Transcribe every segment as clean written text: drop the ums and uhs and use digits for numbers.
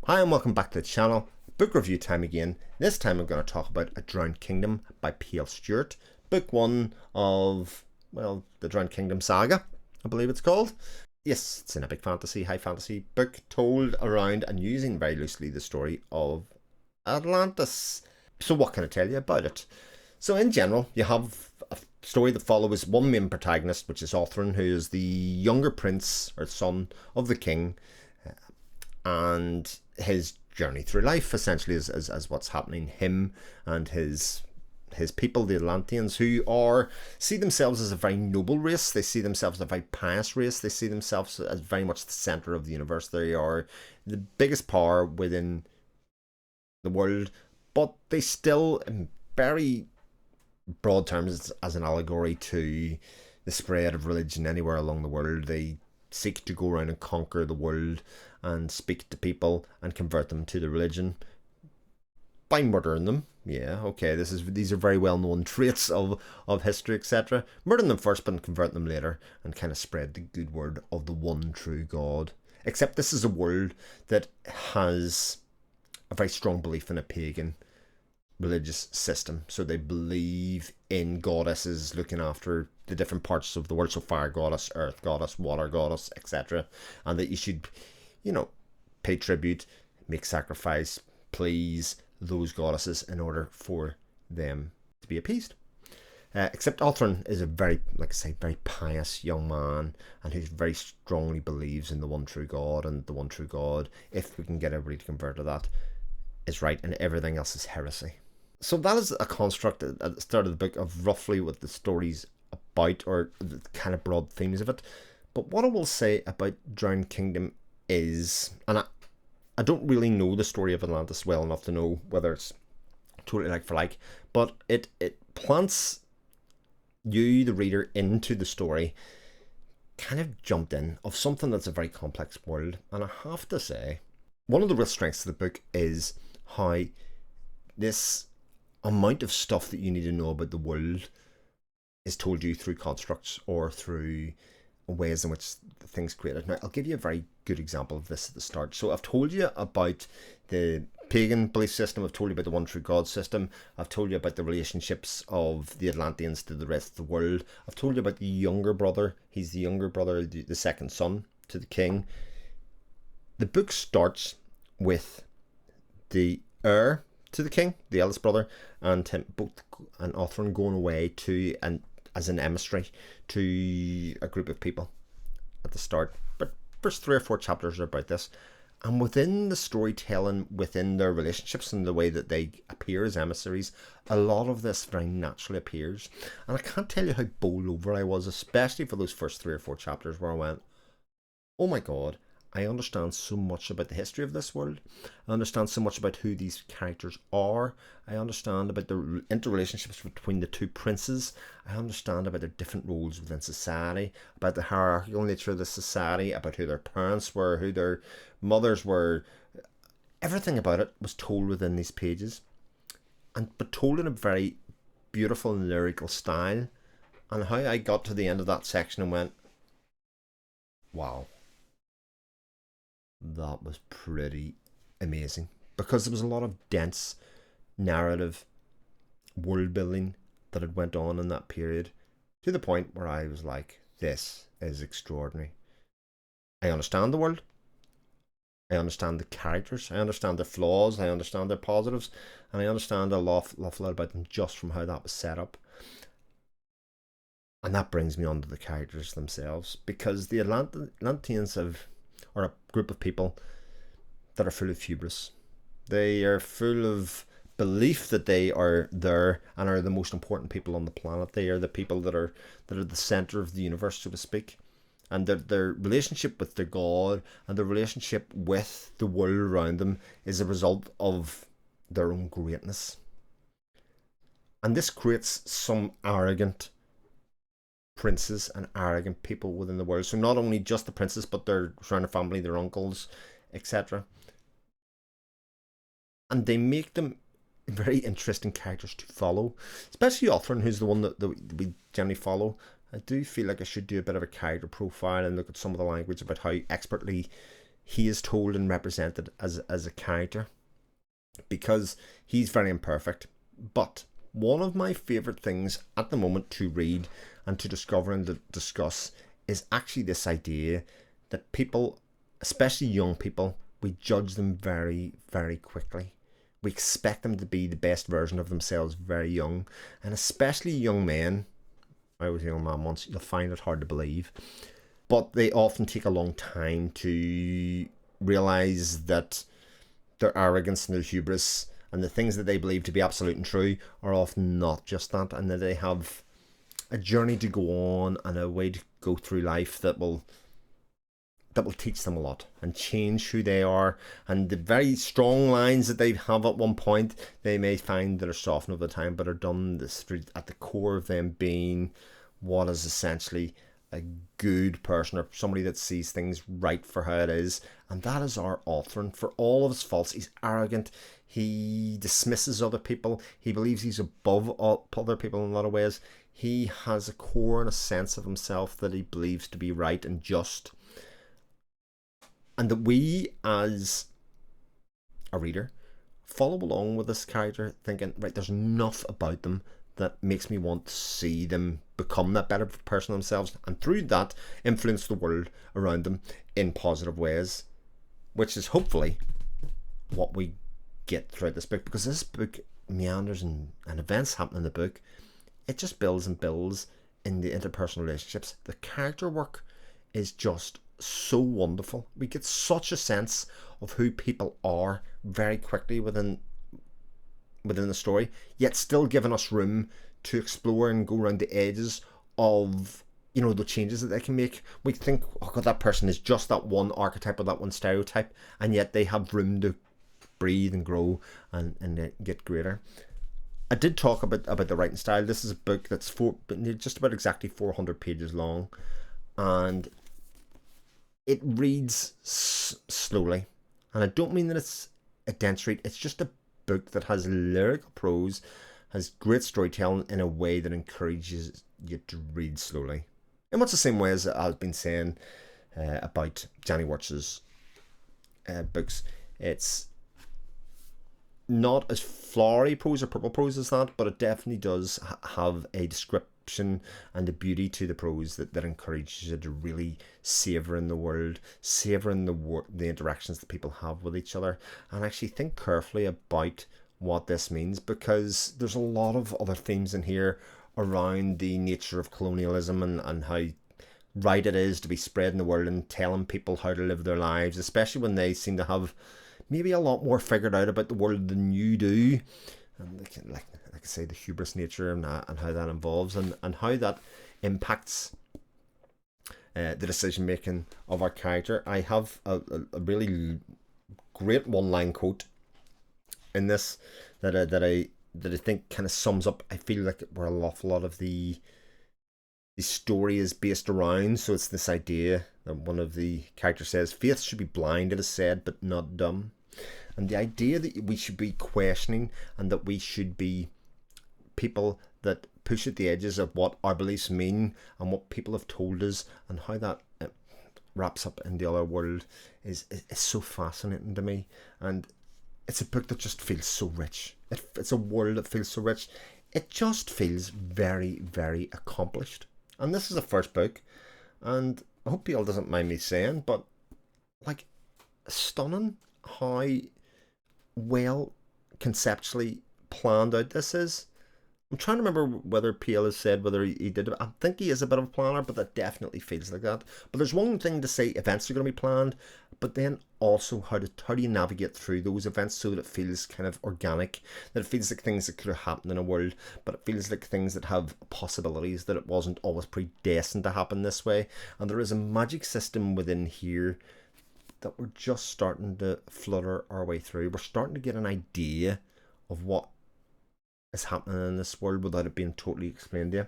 Hi and welcome back to the channel. Book review time again. This time I'm going to talk about A Drowned Kingdom by P.L. Stewart. Book 1 of, well, the Drowned Kingdom saga, I believe it's called. Yes, it's an epic fantasy, high fantasy book told around and using very loosely the story of Atlantis. So what can I tell you about it? So in general, you have a story that follows one main protagonist, which is Othran, who is the younger prince or son of the king, and his journey through life essentially as what's happening him and his people, the Atlanteans, who see themselves as a very noble race. They see themselves as a very pious race. They see themselves as very much the center of the universe. They are the biggest power within the world, but they still, in very broad terms, as an allegory to the spread of religion anywhere along the world, they seek to go around and conquer the world and speak to people and convert them to the religion by murdering them. Yeah, okay, these are very well known traits of history, etc. Murdering them first, but convert them later, and kind of spread the good word of the one true God. Except this is a world that has a very strong belief in a pagan religious system. So they believe in goddesses looking after the different parts of the world. So fire goddess, earth goddess, water goddess, etc. And that you should, pay tribute, make sacrifice, please those goddesses in order for them to be appeased. Except Othran is a very, like I say, very pious young man, and who very strongly believes in the one true God, and the one true God, if we can get everybody to convert to that, is right, and everything else is heresy. So that is a construct at the start of the book of roughly what the story's about, or the kind of broad themes of it. But what I will say about Drowned Kingdom is, and I don't really know the story of Atlantis well enough to know whether it's totally like for like, but it plants you, the reader, into the story, kind of jumped in, of something that's a very complex world. And I have to say, one of the real strengths of the book is how this amount of stuff that you need to know about the world is told you through constructs or through ways in which things created. Now, I'll give you a very good example of this at the start. So I've told you about the pagan belief system, I've told you about the one true God system, I've told you about the relationships of the Atlanteans to the rest of the world, I've told you about the younger brother. He's the younger brother, the second son to the king. The book starts with the heir to the king, the eldest brother, and him, both, and Othran going away to, and as an emissary to a group of people at the start. But first 3 or 4 chapters are about this, and within the storytelling, within their relationships and the way that they appear as emissaries, a lot of this very naturally appears. And I can't tell you how bowled over I was, especially for those first 3 or 4 chapters, where I went, oh my god, I understand so much about the history of this world. I understand so much about who these characters are. I understand about the interrelationships between the two princes. I understand about their different roles within society, about the hierarchical nature of the society, about who their parents were, who their mothers were. Everything about it was told within these pages, but told in a very beautiful and lyrical style. And how I got to the end of that section and went, wow, that was pretty amazing, because there was a lot of dense narrative world building that had went on in that period, to the point where I was like, this is extraordinary. I understand the world, I understand the characters, I understand their flaws, I understand their positives, and I understand a lot about them just from how that was set up. And that brings me on to the characters themselves, because the Atlanteans are a group of people that are full of hubris. They are full of belief that they are there and are the most important people on the planet. They are the people that are the center of the universe, so to speak. And their relationship with their God and their relationship with the world around them is a result of their own greatness. And this creates some arrogant princes and arrogant people within the world. So not only just the princes, but their surrounding family, their uncles, etc. And they make them very interesting characters to follow, especially Othran, who's the one that we generally follow. I do feel like I should do a bit of a character profile and look at some of the language about how expertly he is told and represented as a character, because he's very imperfect. But one of my favourite things at the moment to read and to discover and to discuss is actually this idea that people, especially young people, we judge them very, very quickly. We expect them to be the best version of themselves very young, and especially young men. I was a young man once, you'll find it hard to believe. But they often take a long time to realise that their arrogance and their hubris and the things that they believe to be absolute and true are often not just that, and that they have a journey to go on and a way to go through life that will teach them a lot and change who they are. And the very strong lines that they have at one point, they may find that are softened over time, but are done this at the core of them being what is essentially a good person, or somebody that sees things right for how it is. And that is our author. And for all of his faults, he's arrogant, he dismisses other people, he believes he's above all other people in a lot of ways. He has a core and a sense of himself that he believes to be right and just, and that we as a reader follow along with this character thinking, right, there's enough about them that makes me want to see them become that better person themselves, and through that influence the world around them in positive ways, which is hopefully what we get throughout this book. Because this book meanders and events happen in the book, it just builds and builds in the interpersonal relationships. The character work is just so wonderful. We get such a sense of who people are very quickly within the story, yet still giving us room to explore and go around the edges of, you know, the changes that they can make. We think, oh god, that person is just that one archetype or that one stereotype, and yet they have room to breathe and grow and get greater. I did talk about the writing style. This is a book that's just about exactly 400 pages long, and it reads slowly. And I don't mean that it's a dense read. It's just a book that has lyrical prose, has great storytelling in a way that encourages you to read slowly. In much the same way as I've been saying about Johnny Wirtz's books. It's not as flowery prose or purple prose as that, but it definitely does have a description and a beauty to the prose that encourages you to really savour in the world, savour in the interactions that people have with each other, and actually think carefully about what this means, because there's a lot of other themes in here around the nature of colonialism and how right it is to be spreading the world and telling people how to live their lives, especially when they seem to have maybe a lot more figured out about the world than you do. And like I say, the hubris nature and how that involves and how that impacts the decision making of our character. I have a really great one-line quote in this that I think kind of sums up, I feel like, where an awful lot of the story is based around. So it's this idea that one of the characters says, faith should be blind, it is said, but not dumb. And the idea that we should be questioning and that we should be people that push at the edges of what our beliefs mean and what people have told us, and how that wraps up in the other world is so fascinating to me. And it's a book that just feels so rich. It's a world that feels so rich. It just feels very, very accomplished. And this is the first book, and I hope Peel doesn't mind me saying, but like, stunning how well conceptually planned out this is. I'm trying to remember whether Peel has said whether he did it. I think he is a bit of a planner, but that definitely feels like that. But there's one thing to say events are going to be planned, but then also how do you navigate through those events so that it feels kind of organic, that it feels like things that could have happened in a world, but it feels like things that have possibilities, that it wasn't always predestined to happen this way. And there is a magic system within here that we're just starting to flutter our way through. We're starting to get an idea of what is happening in this world without it being totally explained to you.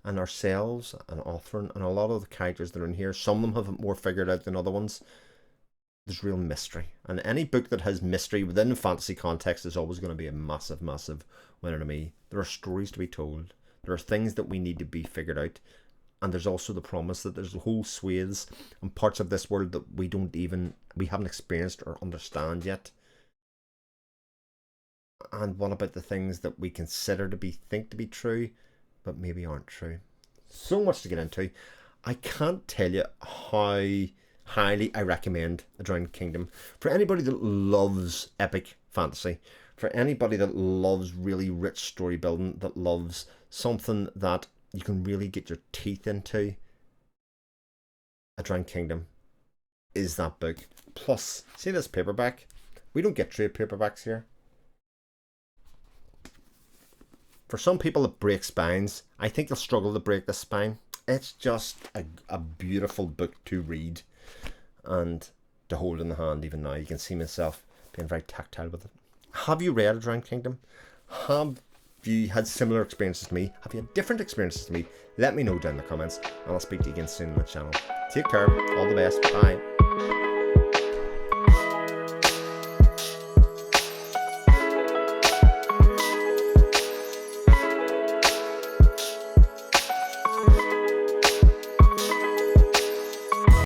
And ourselves and Othran and a lot of the characters that are in here, some of them have it more figured out than other ones. There's real mystery, and any book that has mystery within a fantasy context is always going to be a massive, massive winner to me. There are stories to be told. There are things that we need to be figured out, And there's also the promise that there's whole swathes and parts of this world that we haven't experienced or understand yet. And what about the things that we consider to think to be true, but maybe aren't true? So much to get into. I can't tell you how highly I recommend The Drowned Kingdom for anybody that loves epic fantasy, for anybody that loves really rich story building, that loves something that you can really get your teeth into. A Drowned Kingdom is that book. Plus, see this paperback? We don't get trade paperbacks here. For some people it breaks spines. I think you'll struggle to break the spine. It's just a beautiful book to read and to hold in the hand even now. You can see myself being very tactile with it. Have you read A Drowned Kingdom? Have you had similar experiences to me? Have you had different experiences to me? Let me know down in the comments, and I'll speak to you again soon on the channel. Take care. All the best. Bye.